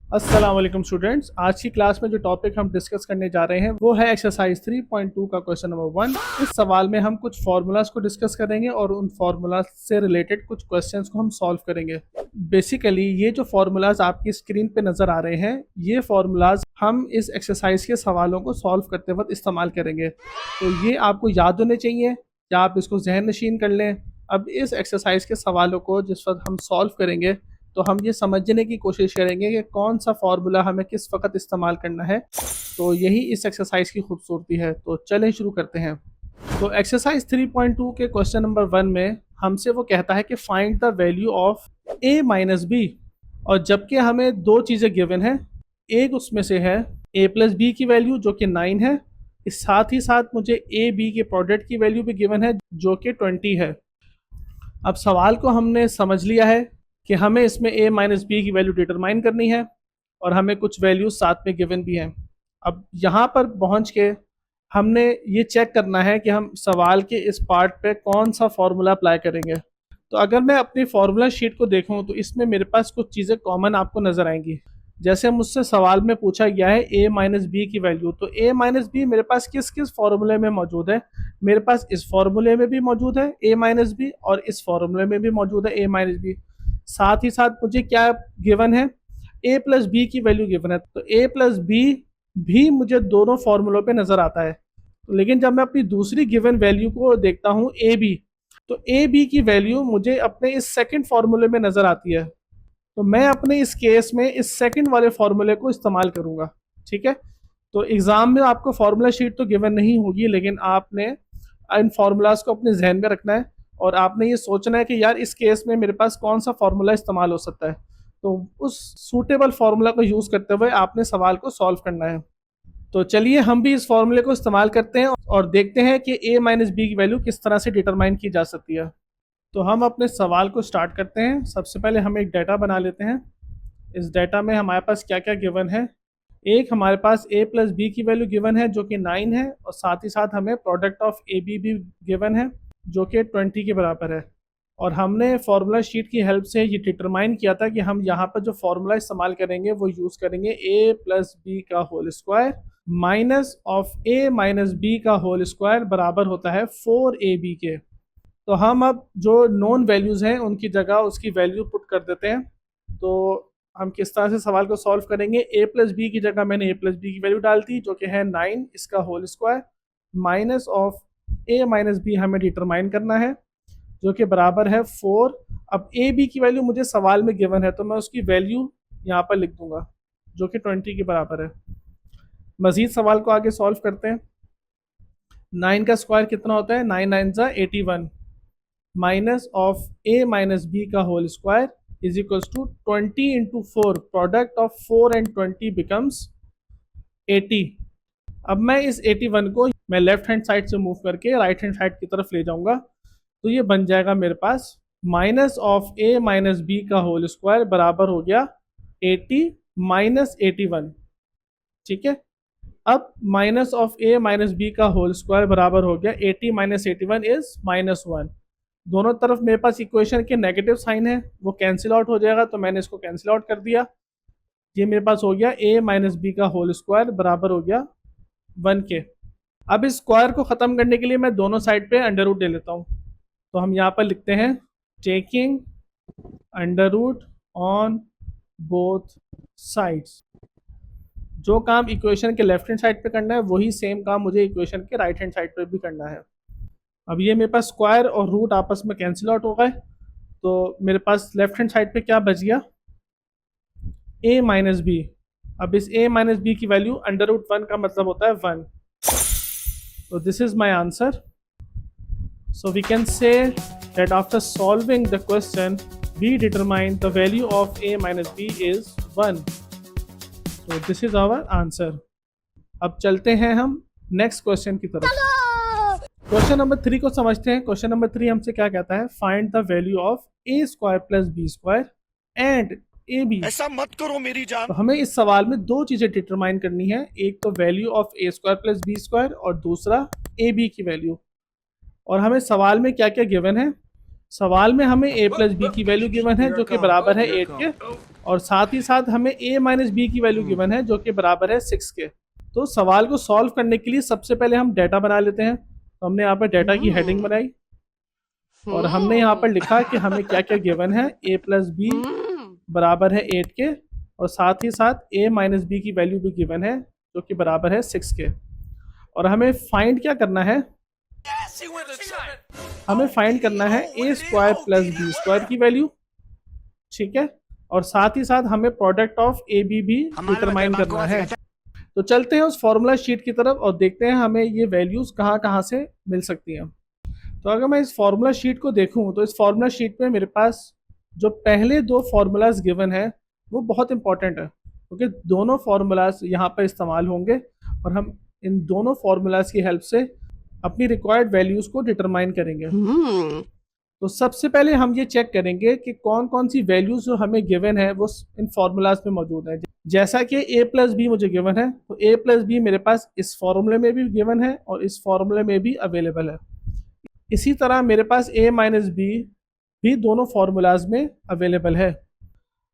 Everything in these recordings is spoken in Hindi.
अस्सलाम वालेकुम स्टूडेंट्स। आज की क्लास में जो टॉपिक हम डिस्कस करने जा रहे हैं वो है एक्सरसाइज 3.2 का क्वेश्चन नंबर 1। इस सवाल में हम कुछ फार्मूलाज को डिस्कस करेंगे और उन फार्मूलाज से रिलेटेड कुछ क्वेश्चंस को हम सॉल्व करेंगे। बेसिकली ये जो फार्मूलाज आपकी स्क्रीन पे नज़र आ रहे हैं, ये फार्मूलाज हम इस एक्सरसाइज के सवालों को सॉल्व करते वक्त इस्तेमाल करेंगे। तो ये आपको याद होने चाहिए या आप इसको जहन नशीन कर लें। अब इस एक्सरसाइज के सवालों को जिस वक्त हम सॉल्व करेंगे तो हम ये समझने की कोशिश करेंगे कि कौन सा फार्मूला हमें किस वक्त इस्तेमाल करना है। तो यही इस एक्सरसाइज की खूबसूरती है। तो चलें शुरू करते हैं। तो एक्सरसाइज 3.2 के क्वेश्चन नंबर 1 में हमसे वो कहता है कि find the value of a minus b, और जबकि हमें दो चीज़ें गिवन है। एक उसमें से है a प्लस बी की वैल्यू जो कि 9 है। इस साथ ही साथ मुझे a b के प्रोडक्ट की वैल्यू भी गिवन है जो कि 20 है। अब सवाल को हमने समझ लिया है कि हमें इसमें a माइनस बी की वैल्यू डिटरमाइन करनी है और हमें कुछ वैल्यूज साथ में गिवन भी हैं। अब यहाँ पर पहुँच के हमने ये चेक करना है कि हम सवाल के इस पार्ट पे कौन सा फार्मूला अप्लाई करेंगे। तो अगर मैं अपनी फार्मूला शीट को देखूँ तो इसमें मेरे पास कुछ चीज़ें कॉमन आपको नज़र आएंगी। जैसे मुझसे सवाल में पूछा गया है a माइनस बी की वैल्यू, तो a माइनस बी मेरे पास किस किस फार्मूले में मौजूद है। मेरे पास इस फार्मूले में भी मौजूद है a माइनस बी और इस फार्मूले में भी मौजूद है a माइनस बी। साथ ही साथ मुझे क्या गिवन है, a प्लस बी की वैल्यू गिवन है। तो a प्लस बी भी मुझे दोनों फार्मूलों पे नज़र आता है। लेकिन जब मैं अपनी दूसरी गिवन वैल्यू को देखता हूँ ए बी, तो ए बी की वैल्यू मुझे अपने इस सेकंड फार्मूले में नज़र आती है। तो मैं अपने इस केस में इस सेकंड वाले फार्मूले को इस्तेमाल करूँगा। ठीक है। तो एग्ज़ाम में आपको फार्मूला शीट तो गिवन नहीं होगी, लेकिन आपने इन फार्मूलाज को अपने जहन में रखना है और आपने ये सोचना है कि यार इस केस में मेरे पास कौन सा फार्मूला इस्तेमाल हो सकता है। तो उस सूटेबल फार्मूला को यूज़ करते हुए आपने सवाल को सॉल्व करना है। तो चलिए हम भी इस फार्मूले को इस्तेमाल करते हैं और देखते हैं कि a माइनस बी की वैल्यू किस तरह से डिटरमाइन की जा सकती है। तो हम अपने सवाल को स्टार्ट करते हैं। सबसे पहले हम एक डाटा बना लेते हैं। इस डाटा में हमारे पास क्या क्या गिवन है। एक हमारे पास a प्लस बी की वैल्यू गिवन है जो कि 9 है, और साथ ही साथ हमें प्रोडक्ट ऑफ ए बी भी गिवन है जो कि 20 के बराबर है। और हमने फार्मूला शीट की हेल्प से ये डिटरमाइन किया था कि हम यहाँ पर जो फार्मूला इस्तेमाल करेंगे वो यूज़ करेंगे a प्लस बी का whole square minus of a minus B का होल स्क्वायर बराबर होता है 4ab के। तो हम अब जो नॉन वैल्यूज़ हैं उनकी जगह उसकी वैल्यू पुट कर देते हैं। तो हम किस तरह से सवाल को सॉल्व करेंगे, a प्लस बी की जगह मैंने a प्लस बी की वैल्यू डाल दी जो कि है 9, इसका whole square minus of a minus b हमें डिटरमाइन करना है जो कि बराबर है 4। अब a b की वैल्यू मुझे सवाल में गिवन है तो मैं उसकी वैल्यू यहाँ पर लिख दूंगा जो कि 20 के बराबर है। मज़ीद सवाल को आगे सॉल्व करते हैं। 9 का स्क्वायर कितना होता है, 9 9 ज़ा 81 minus of a minus B का whole square is equals to 20 into 4, product of 4 and 20 becomes 80। अब मैं इस 81 को मैं लेफ्ट हैंड साइड से मूव करके राइट हैंड साइड की तरफ ले जाऊंगा तो ये बन जाएगा मेरे पास minus of a minus B का होल स्क्वायर बराबर हो गया 80 माइनस 81। ठीक है। अब minus of a minus B का होल स्क्वायर बराबर हो गया 80 माइनस 81 इज -1। दोनों तरफ मेरे पास इक्वेशन के नेगेटिव साइन है, वो कैंसिल आउट हो जाएगा तो मैंने इसको कैंसिल आउट कर दिया। ये मेरे पास हो गया a माइनस बी का होल स्क्वायर बराबर हो गया 1 के। अब इस स्क्वायर को ख़त्म करने के लिए मैं दोनों साइड पे अंडर रूट ले लेता हूँ। तो हम यहाँ पर लिखते हैं taking under root on both sides. जो काम इक्वेशन के लेफ्ट हैंड साइड पे करना है वही सेम काम मुझे इक्वेशन के राइट हैंड साइड पे भी करना है। अब ये मेरे पास स्क्वायर और रूट आपस में कैंसिल आउट हो गए तो मेरे पास लेफ्ट हैंड साइड पे क्या बच गया, a माइनस बी। अब इस a माइनस बी की वैल्यू अंडर रूट 1 का मतलब होता है 1। तो this is my answer. So we can say that after solving the question we determine the value of a minus b is 1. So this is our answer. अब चलते हैं हम नेक्स्ट क्वेश्चन की तरफ। क्वेश्चन नंबर 3 को समझते हैं। क्वेश्चन नंबर 3 हमसे क्या कहता है, find the value of a square plus B square and A b. ऐसा मत करो मेरी जान। तो हमें इस सवाल में दो चीज़ें डिटरमाइन करनी है, एक तो value of a square plus B square और दूसरा ए बी की वैल्यू। और हमें सवाल में क्या क्या गिवन है, सवाल में हमें a प्लस बी की वैल्यू गिवन है जो कि बराबर है 8 के, और साथ ही साथ हमें a माइनस बी की वैल्यू गिवन है जो कि बराबर है 6 के। तो सवाल को सॉल्व करने के लिए सबसे पहले हम डेटा बना लेते हैं। तो हमने यहाँ पर डेटा की हेडिंग बनाई और हमने यहाँ पर लिखा कि हमें क्या क्या गिवन है। a प्लस बी बराबर है 8 के और साथ ही साथ a माइनस बी की वैल्यू भी गिवन है जो कि बराबर है 6 के। और हमें फाइंड क्या करना है, हमें फाइंड करना है a square plus B square की वैल्यू, ठीक है। और साथ ही साथ हमें प्रोडक्ट ऑफ ए बी भी डिटरमाइन करना है। तो चलते हैं उस फॉर्मूला शीट की तरफ और देखते हैं हमें ये वैल्यूज कहाँ कहाँ से मिल सकती हैं। तो अगर मैं इस फॉर्मूला शीट को देखूं तो इस फॉर्मूला शीट में मेरे पास जो पहले दो फॉर्मूलाज गिवन है वो बहुत इंपॉर्टेंट है क्योंकि दोनों फॉर्मूलाज यहाँ पर इस्तेमाल होंगे और हम इन दोनों फॉर्मूलाज की हेल्प से अपनी रिक्वायर्ड वैल्यूज को डिटरमाइन करेंगे। तो सबसे पहले हम ये चेक करेंगे कि कौन कौन सी वैल्यूज जो हमें गिवन है वो इन फॉर्मूलाज में मौजूद है। जैसा कि a प्लस बी मुझे गिवन है तो a प्लस बी मेरे पास इस फॉर्मूले में भी गिवन है और इस फॉर्मूले में भी अवेलेबल है। इसी तरह मेरे पास a माइनस बी भी दोनों फॉर्मूलाज में अवेलेबल है।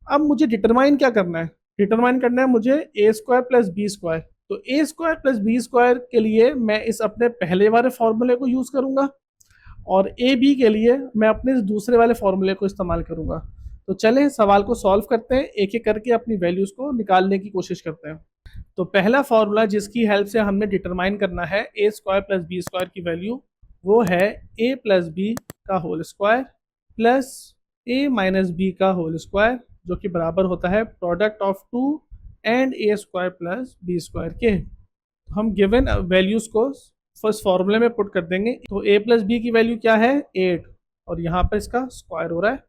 अब मुझे डिटरमाइन क्या करना है, डिटरमाइन करना है मुझे a square plus B square. तो a square plus B square के लिए मैं इस अपने पहले वाले फॉर्मूले को यूज करूंगा और ए बी के लिए मैं अपने दूसरे वाले फॉर्मूले को इस्तेमाल करूंगा। तो चलें सवाल को सॉल्व करते हैं, एक एक करके अपनी वैल्यूज को निकालने की कोशिश करते हैं। तो पहला फॉर्मूला जिसकी हेल्प से हमने डिटरमाइन करना है ए स्क्वायर प्लस बी स्क्वायर की वैल्यू वो है a प्लस बी का whole square plus a minus B का होल स्क्वायर जो कि बराबर होता है product of 2 and a square plus B square के। हम गिवन वैल्यूज को फर्स्ट फॉर्मूले में पुट कर देंगे। तो a प्लस बी की वैल्यू क्या है 8 और यहाँ पर इसका स्क्वायर हो रहा है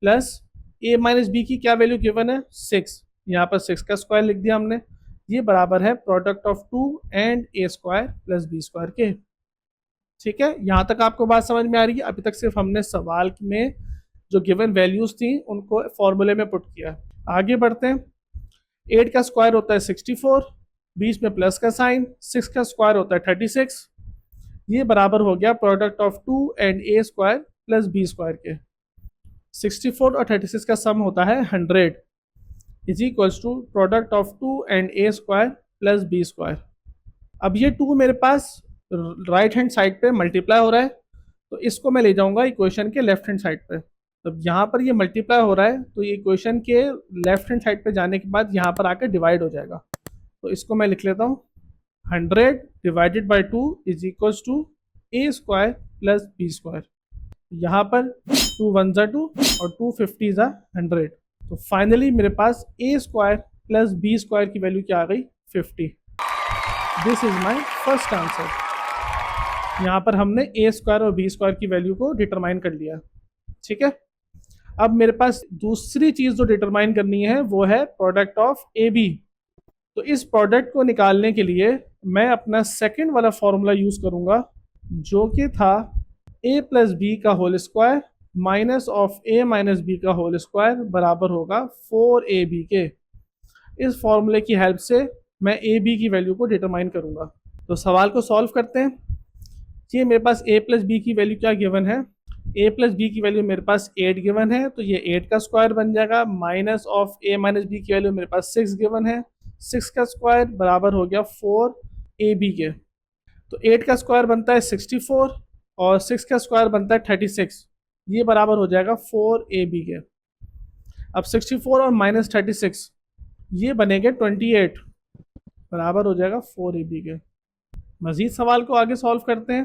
प्लस a माइनस बी की क्या वैल्यू गिवन है 6, यहाँ पर 6 का स्क्वायर लिख दिया हमने। ये बराबर है product of 2 and a square plus B square के। ठीक है, यहाँ तक आपको बात समझ में आ रही है। अभी तक सिर्फ हमने सवाल में जो गिवन वैल्यूज थी उनको फॉर्मूले में पुट किया। आगे बढ़ते हैं। 8 का स्क्वायर होता है 64, बीच में प्लस का साइन, 6 का स्क्वायर होता है 36। ये बराबर हो गया product of 2 and a square plus B square के। 64 और 36 का सम होता है 100 is equals to product of 2 and a square plus B square. अब ये 2 मेरे पास राइट हैंड साइड पे मल्टीप्लाई हो रहा है तो इसको मैं ले जाऊंगा इक्वेशन के लेफ्ट हैंड साइड पे। तो यहाँ पर ये मल्टीप्लाई हो रहा है तो ये इक्वेशन के लेफ्ट हैंड साइड पे जाने के बाद यहाँ पर आकर डिवाइड हो जाएगा। तो इसको मैं लिख लेता हूँ 100 divided by 2 is equals to a square plus B square. यहाँ पर 2 1 ज़ा 2 और 2 50 ज़ा 100। तो फाइनली मेरे पास a square plus B square की वैल्यू क्या आ गई 50। This is my first answer. यहाँ पर हमने a स्क्वायर और b स्क्वायर की वैल्यू को डिटरमाइन कर लिया। ठीक है, अब मेरे पास दूसरी चीज जो डिटरमाइन करनी है वो है प्रोडक्ट ऑफ ए बी। तो इस प्रोडक्ट को निकालने के लिए मैं अपना सेकंड वाला फॉर्मूला यूज करूंगा जो कि था a प्लस बी का whole square minus of a minus B का होल स्क्वायर बराबर होगा 4ab के। इस फॉर्मूले की हेल्प से मैं a b की वैल्यू को डिटरमाइन करूंगा। तो सवाल को सॉल्व करते हैं। ये मेरे पास a प्लस बी की वैल्यू क्या गिवन है, a प्लस बी की वैल्यू मेरे पास 8 गिवन है तो ये 8 का स्क्वायर बन जाएगा minus of a minus b की वैल्यू मेरे पास 6 गिवन है, 6 का स्क्वायर बराबर हो गया 4ab के। तो 8 का स्क्वायर बनता है 64 और 6 का स्क्वायर बनता है 36, ये बराबर हो जाएगा 4ab के। अब 64 और माइनस 36 ये बनेंगे 28 बराबर हो जाएगा 4ab के। मज़ीद सवाल को आगे सॉल्व करते हैं।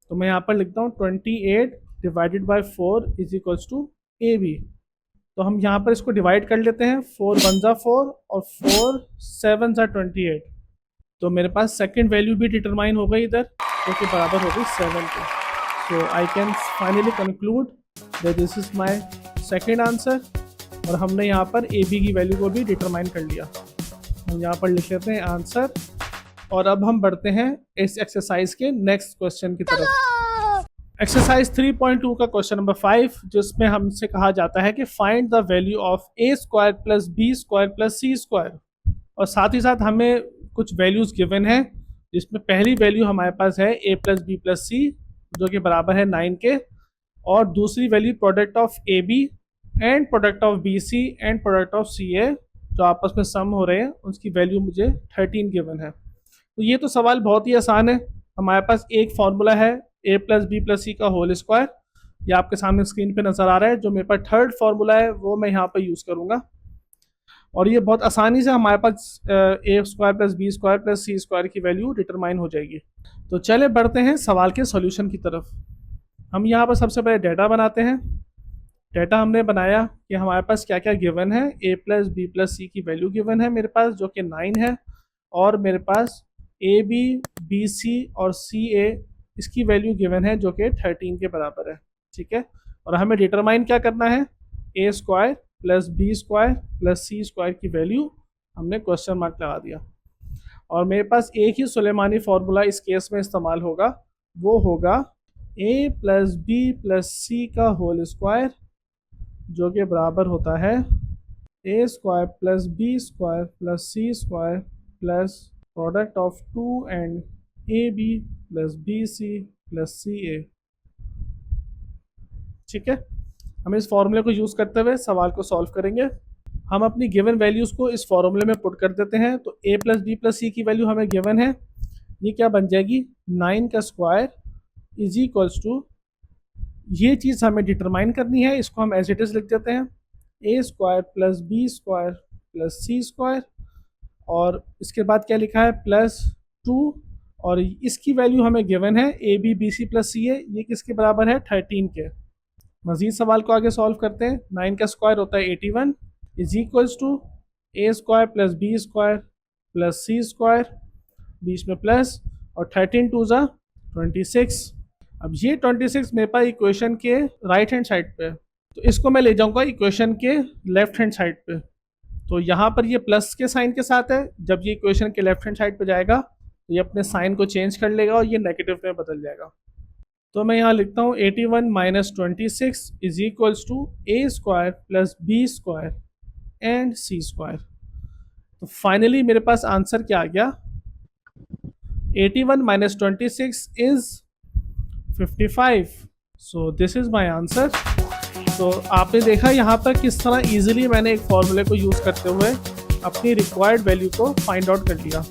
तो मैं यहाँ पर लिखता हूँ 28 divided by 4 is equals to a b. तो हम यहाँ पर इसको डिवाइड कर लेते हैं, 4 1 ज़ा 4 और 4 7 ज़ा 28। तो मेरे पास सेकंड वैल्यू भी डिटरमाइन हो गई इधर जो कि बराबर हो गई 7 के। So I can finally conclude that this is my second answer. और हमने यहाँ पर ए बी की वैल्यू को भी डिटरमाइन कर लिया। हम यहाँ पर लिख लेते हैं आंसर और अब हम बढ़ते हैं इस एक्सरसाइज के नेक्स्ट क्वेश्चन की तरफ। एक्सरसाइज 3.2 का क्वेश्चन नंबर 5 जिसमें हमसे कहा जाता है कि find the value of a square plus B square plus C square. और साथ ही साथ हमें कुछ वैल्यूज गिवन है जिसमें पहली वैल्यू हमारे पास है a plus B plus C जो कि बराबर है 9 के, और दूसरी value product of A B and product of B C and product of C A जो आपस में सम हो रहे हैं उसकी वैल्यू मुझे 13 गिवन है। तो ये तो सवाल बहुत ही आसान है। हमारे पास एक फॉर्मूला है a plus B plus C का होल स्क्वायर, ये आपके सामने स्क्रीन पे नज़र आ रहा है। जो मेरे पास थर्ड फार्मूला है वो मैं यहाँ पर यूज़ करूँगा और ये बहुत आसानी से हमारे पास A square plus B square plus C square की वैल्यू डिटरमाइन हो जाएगी। तो चले बढ़ते हैं सवाल के सॉल्यूशन की तरफ। हम यहाँ पर सबसे पहले डेटा बनाते हैं। डेटा हमने बनाया कि हमारे पास क्या क्या गिवन है। a प्लस बी प्लस सी की वैल्यू गिवन है मेरे पास जो कि 9 है, और मेरे पास ए बी बी सी और सी ए इसकी वैल्यू गिवन है जो कि 13 के बराबर है। ठीक है, और हमें डिटरमाइन क्या करना है, ए square plus B square plus सी स्क्वायर की वैल्यू हमने क्वेश्चन मार्क लगा दिया। और मेरे पास एक ही सुलेमानी फार्मूला इस केस में इस्तेमाल होगा, वो होगा a plus B plus C का होल स्क्वायर जो कि बराबर होता है a square plus B square plus C square plus product of 2 and A B plus B C plus C A. ठीक है, हम इस फॉर्मूले को यूज़ करते हुए सवाल को सॉल्व करेंगे। हम अपनी गिवन वैल्यूज़ को इस फॉर्मूले में पुट कर देते हैं। तो a प्लस बी प्लस सी की वैल्यू हमें गिवन है, ये क्या बन जाएगी 9 का स्क्वायर इज इक्वल्स टू, ये चीज़ हमें डिटरमाइन करनी है, इसको हम एज इट इज़ लिख देते हैं a square plus B square plus C square, और इसके बाद क्या लिखा है प्लस 2, और इसकी वैल्यू हमें गिवन है A B B C plus C A, ये किसके बराबर है 13 के। मज़ीद सवाल को आगे सॉल्व करते हैं। 9 का स्क्वायर होता है 81 is equals to a square plus B square plus C square, बीच में प्लस, और 13 टू ज़ा 26। अब ये 26 मेरे पास इक्वेशन के राइट हैंड साइड पे है, तो इसको मैं ले जाऊंगा इक्वेशन के लेफ्ट हैंड साइड पे। तो यहाँ पर ये प्लस के साइन के साथ है, जब ये इक्वेशन के लेफ्ट हैंड साइड पे जाएगा तो ये अपने साइन को चेंज कर लेगा और ये नेगेटिव में बदल जाएगा। तो मैं यहाँ लिखता हूँ 81 minus 26 is equals to a square plus B square and c square. तो फाइनली मेरे पास आंसर क्या आ गया, 81 minus 26 is 55। So this is my answer. तो आपने देखा यहाँ पर किस तरह इजीली मैंने एक फॉर्मूले को यूज़ करते हुए अपनी रिक्वायर्ड वैल्यू को फाइंड आउट कर लिया।